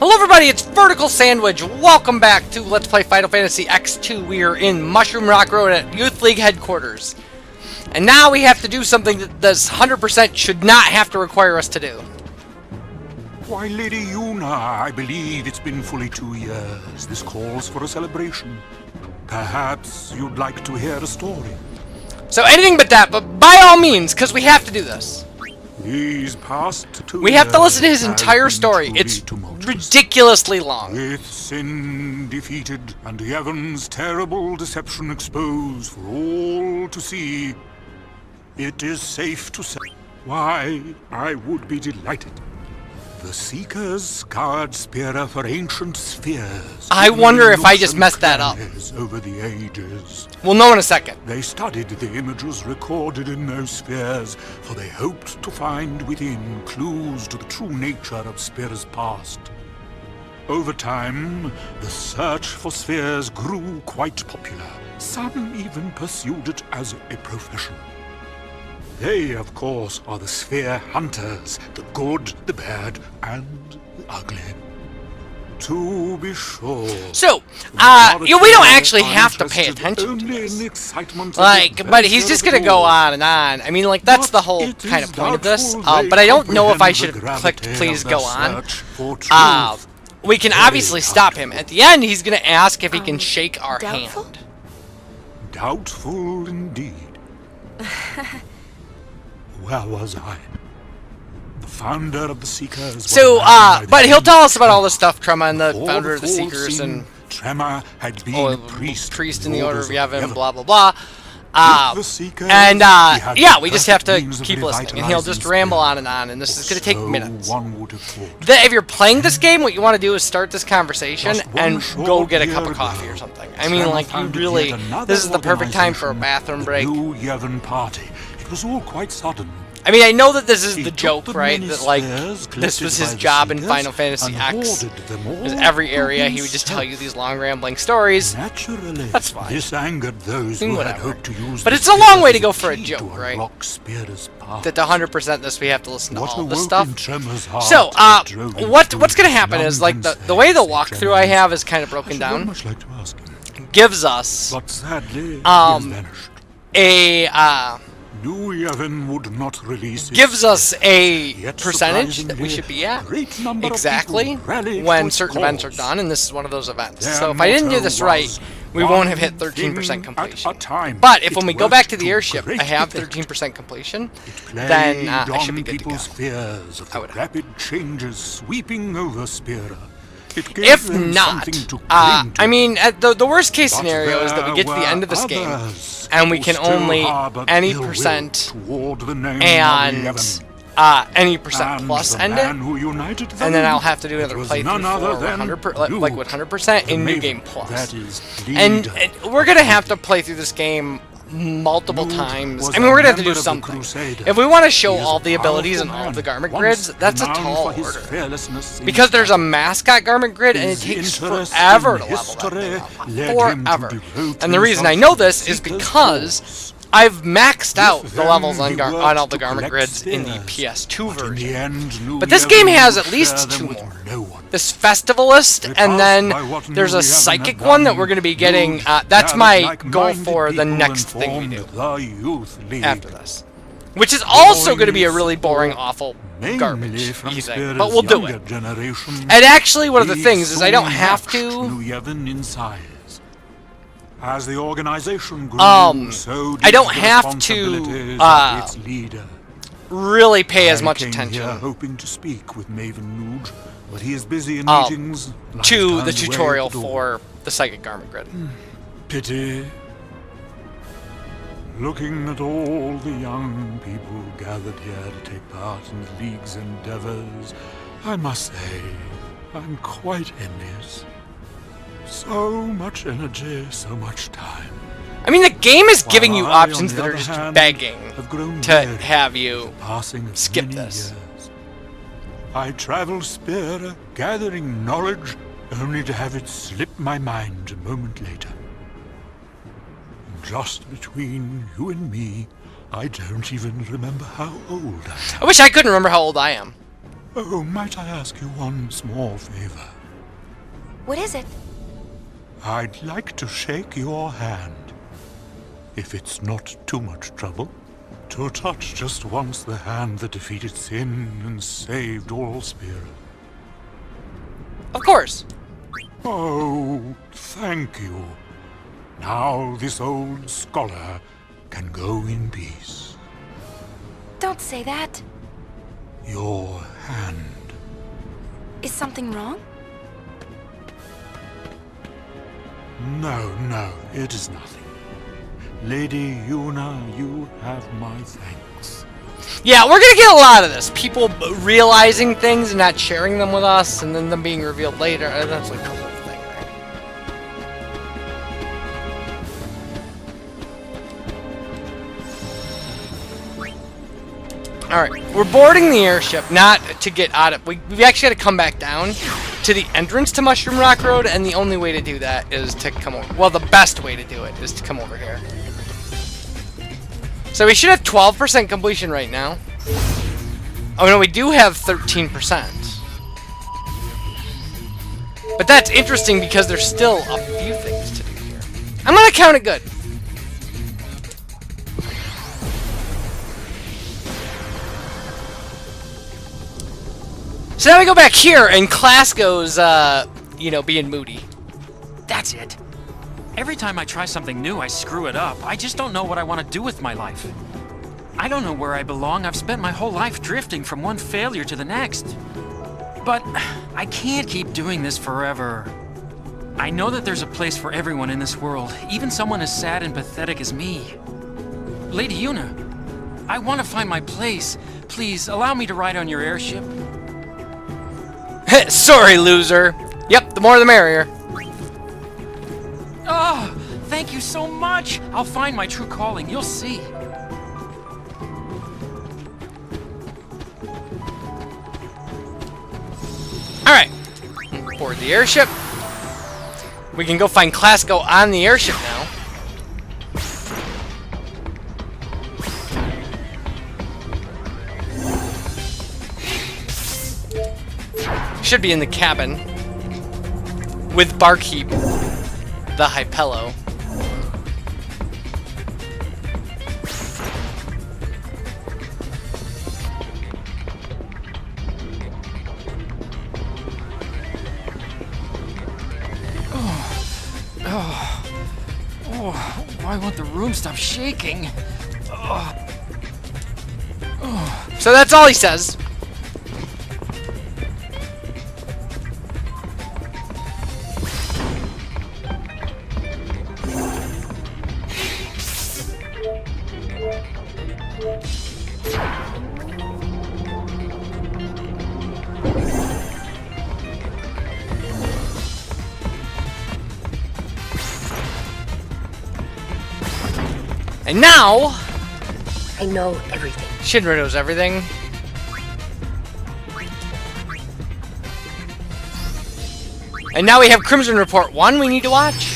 Hello everybody, it's Vertical Sandwich. Welcome back to Let's Play Final Fantasy X-2. We are in Mushroom Rock Road at Youth League headquarters. And now we have to do something that this 100% should not have to require us to do. Why, Lady Yuna, I believe it's been fully 2 years. This calls for a celebration. Perhaps you'd like to hear a story. So anything but that, but by all means, because we have to do this. These past 2 We have to listen to his years entire have been story. truly It's tumultuous. ridiculously long. With sin defeated and Yevon's terrible deception exposed for all to see, it is safe to say, why, I would be delighted. The Seekers scoured Spira for ancient spheres. I wonder if I just messed that up. Over the ages. We'll know in a second. They studied the images recorded in those spheres, for they hoped to find within clues to the true nature of Spira's past. Over time, the search for spheres grew quite popular. Some even pursued it as a profession. They, of course, are the sphere hunters, the good, the bad, and the ugly. To be sure. So, we don't actually have to pay attention to this. But he's just gonna go on and on. I mean, like, that's the whole kind of point of this. But I don't know if I should have clicked please go on. We can obviously stop him. At the end, he's gonna ask if he can shake our hand. Doubtful indeed. Where was I? The founder of the Seekers. So, but he'll tell us about all this stuff, Trema, and the founder of the Seekers, and Trema had been a priest in the Order of Yevon, blah blah blah. Yeah, we just have to keep listening, and he'll just ramble on, and this is going to take minutes. If you're playing this game, what you want to do is start this conversation and go get a cup of coffee or something. I mean, like, you really, this is the perfect time for a bathroom break. It was all quite sudden. I mean, I know that this is the joke, right? That, like, this was his job in Final Fantasy X. Because every area, he would just tell you these long, rambling stories. That's fine. This angered those who had hoped to use but it's a long way to go for a joke, right? That the 100% this, we have to listen to all this stuff. So, what's going to happen is, like, the way the walkthrough I have is kind of broken down. Gives us gives us a percentage that we should be at exactly when certain events are done, and this is one of those events. So if I didn't do this right, we won't have hit 13% completion. But if when we go back to the airship, I have 13% completion, then I should be good to go. I would hope. If not, I mean, the worst case scenario is that we get to the end of this game, and we can only any percent and any percent plus end it, and then I'll have to do another playthrough for 100% in New Game Plus. And we're gonna have to play through this game multiple times. I mean, we're gonna have to do something. If we want to show all the abilities and all of the garment grids, that's a tall order. Because there's a mascot garment grid, and it takes forever to level that thing up. Forever. And the reason I know this is because I've maxed out the levels on all the garment grids in the PS2 version. But this game has at least 2 more. This Festivalist, and then there's a Psychic one that we're going to be getting. That's my goal for the next thing we do after this. Which is also going to be a really boring, awful garbage thing, but we'll do it. And actually, one of the things is I don't have to... As the organization grew, so I don't have to really pay as much attention hoping to speak with Maven Nuge, but he is busy in meetings to the tutorial for the Psychic Garment Grid. Pity. Looking at all the young people gathered here to take part in the League's endeavors, I must say, I'm quite envious. So much energy, so much time. I mean, the game is giving you options that are just begging to have you skip this. I traveled Spira, gathering knowledge, only to have it slip my mind a moment later. Just between you and me, I don't even remember how old I am. I wish I couldn't remember how old I am. Oh, might I ask you one small favor? What is it? I'd like to shake your hand, if it's not too much trouble. To touch just once the hand that defeated sin and saved all spirits. Of course. Oh, thank you. Now this old scholar can go in peace. Don't say that. Your hand. Is something wrong? No, it is nothing. Lady Yuna, you have my thanks. Yeah, we're gonna get a lot of this. People realizing things and not sharing them with us, and then them being revealed later. That's like the whole thing, right? Alright, we're boarding the airship, not to get out of... We actually got to come back down to the entrance to Mushroom Rock Road, and the only way to do that is to come over... Well, the best way to do it is to come over here. So we should have 12% completion right now. Oh no, we do have 13%. But that's interesting because there's still a few things to do here. I'm gonna count it good. So now we go back here, and Clasco's, you know, being moody. That's it. Every time I try something new, I screw it up. I just don't know what I want to do with my life. I don't know where I belong. I've spent my whole life drifting from one failure to the next. But I can't keep doing this forever. I know that there's a place for everyone in this world, even someone as sad and pathetic as me. Lady Yuna, I want to find my place. Please, allow me to ride on your airship. Sorry, loser. Yep, the more the merrier. Oh, thank you so much. I'll find my true calling. You'll see. Alright. Board the airship. We can go find Clasco on the airship now. Should be in the cabin with Barkeep, the Hypello. Why won't the room stop shaking? So that's all he says. And now... I know everything. Shinra knows everything. And now we have Crimson Report 1 we need to watch.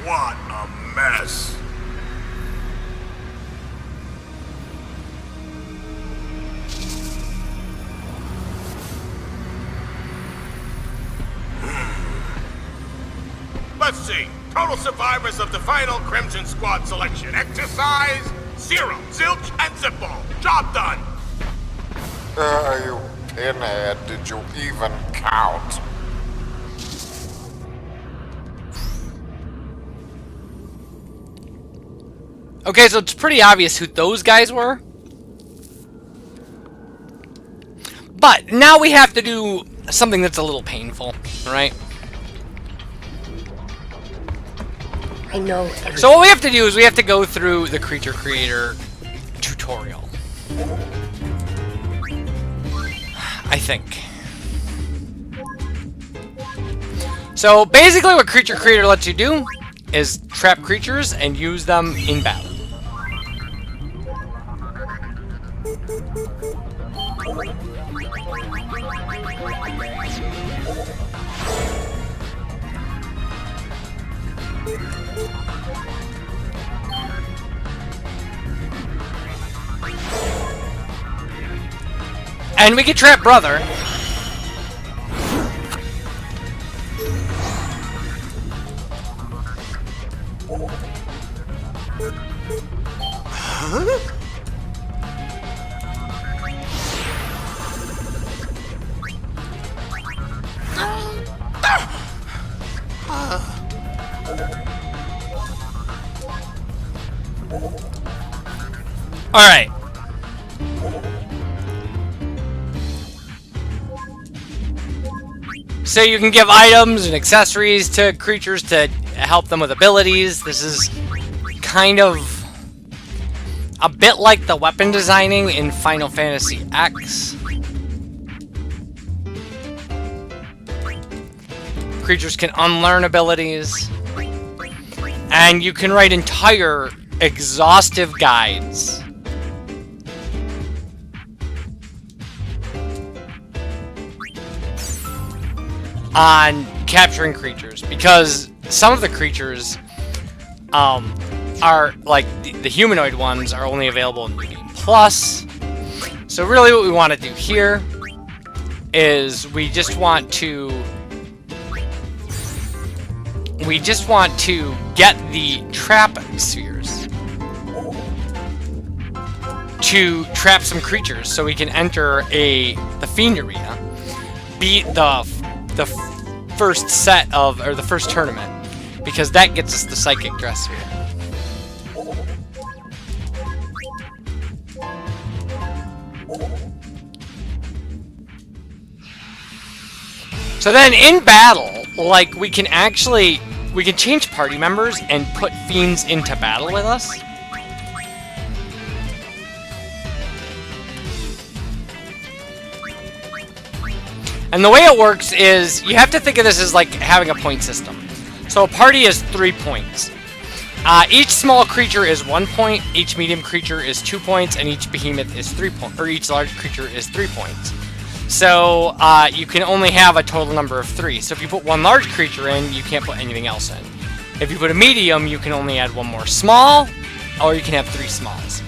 What a mess. Let's see. Total survivors of the final Crimson Squad selection. Exercise, 0. Zilch and Zippo. Job done. You pinhead, did you even count? Okay, so it's pretty obvious who those guys were. But now we have to do something that's a little painful, right? I know everything. So what we have to do is we have to go through the Creature Creator tutorial. I think. So basically what Creature Creator lets you do is trap creatures and use them in battle. And we can trap brother. Alright. So you can give items and accessories to creatures to help them with abilities. This is kind of a bit like the weapon designing in Final Fantasy X. Creatures can unlearn abilities. And you can write entire exhaustive guides on capturing creatures, because some of the creatures are like the humanoid ones are only available in New Game Plus. So really what we want to do here is we just want to get the trap spheres to trap some creatures so we can enter the Fiend Arena, beat the first set of, or the first tournament, because that gets us the Psychic Dress Sphere. So then in battle, like, we can change party members and put fiends into battle with us. And the way it works is, you have to think of this as like having a point system. So a party is 3 points. Each small creature is 1 point, each medium creature is 2 points, and each behemoth is 3 points, or each large creature is 3 points. So you can only have a total number of 3. So if you put one large creature in, you can't put anything else in. If you put a medium, you can only add one more small, or you can have 3 smalls.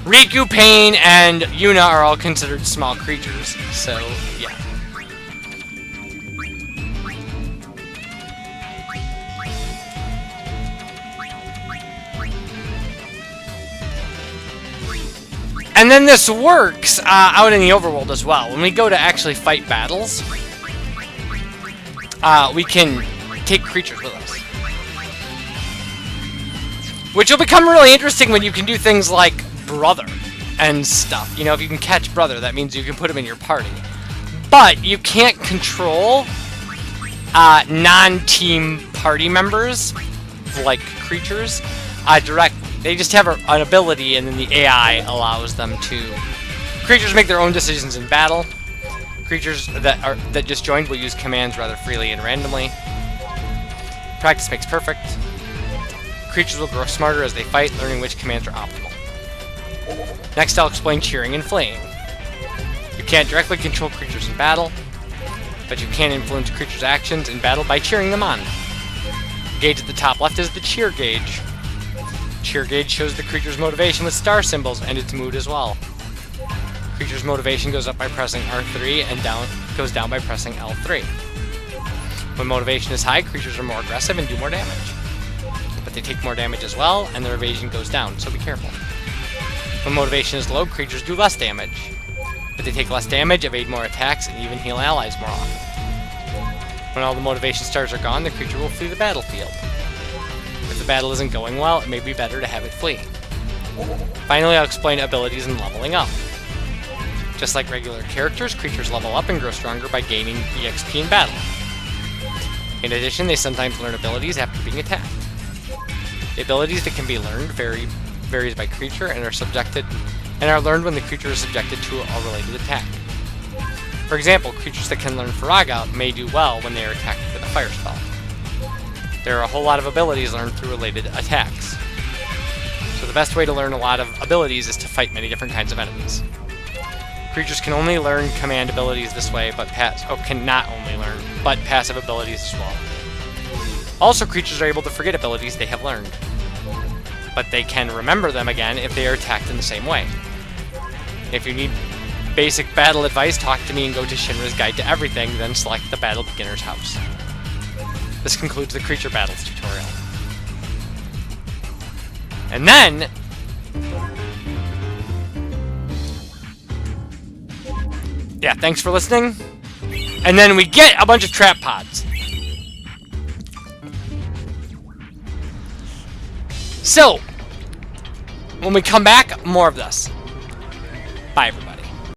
Riku, Pain, and Yuna are all considered small creatures, so yeah. And then this works out in the overworld as well. When we go to actually fight battles, we can take creatures with us. Which will become really interesting when you can do things like Brother and stuff. You know, if you can catch Brother, that means you can put him in your party. But you can't control non-team party members, like creatures, directly. They just have an ability, and then the AI allows them to... Creatures make their own decisions in battle. Creatures that just joined will use commands rather freely and randomly. Practice makes perfect. Creatures will grow smarter as they fight, learning which commands are optimal. Next, I'll explain cheering and fleeing. You can't directly control creatures in battle, but you can influence creatures' actions in battle by cheering them on. The gauge at the top left is the cheer gauge. Cheer gauge shows the creature's motivation with star symbols and its mood as well. Creature's motivation goes up by pressing R3 and goes down by pressing L3. When motivation is high, creatures are more aggressive and do more damage. But they take more damage as well, and their evasion goes down, so be careful. When motivation is low, creatures do less damage. But they take less damage, evade more attacks, and even heal allies more often. When all the motivation stars are gone, the creature will flee the battlefield. If the battle isn't going well, it may be better to have it flee. Finally, I'll explain abilities and leveling up. Just like regular characters, creatures level up and grow stronger by gaining EXP in battle. In addition, they sometimes learn abilities after being attacked. The abilities that can be learned varies by creature and are learned when the creature is subjected to a related attack. For example, creatures that can learn Faraga may do well when they are attacked with a fire spell. There are a whole lot of abilities learned through related attacks. So the best way to learn a lot of abilities is to fight many different kinds of enemies. Creatures can only learn command abilities this way, but cannot only learn, but passive abilities as well. Also, creatures are able to forget abilities they have learned, but they can remember them again if they are attacked in the same way. If you need basic battle advice, talk to me and go to Shinra's Guide to Everything, then select the Battle Beginner's House. This concludes the Creature Battles tutorial. And then... yeah, thanks for listening. And then we get a bunch of trap pods. So, when we come back, more of this. Bye, everybody.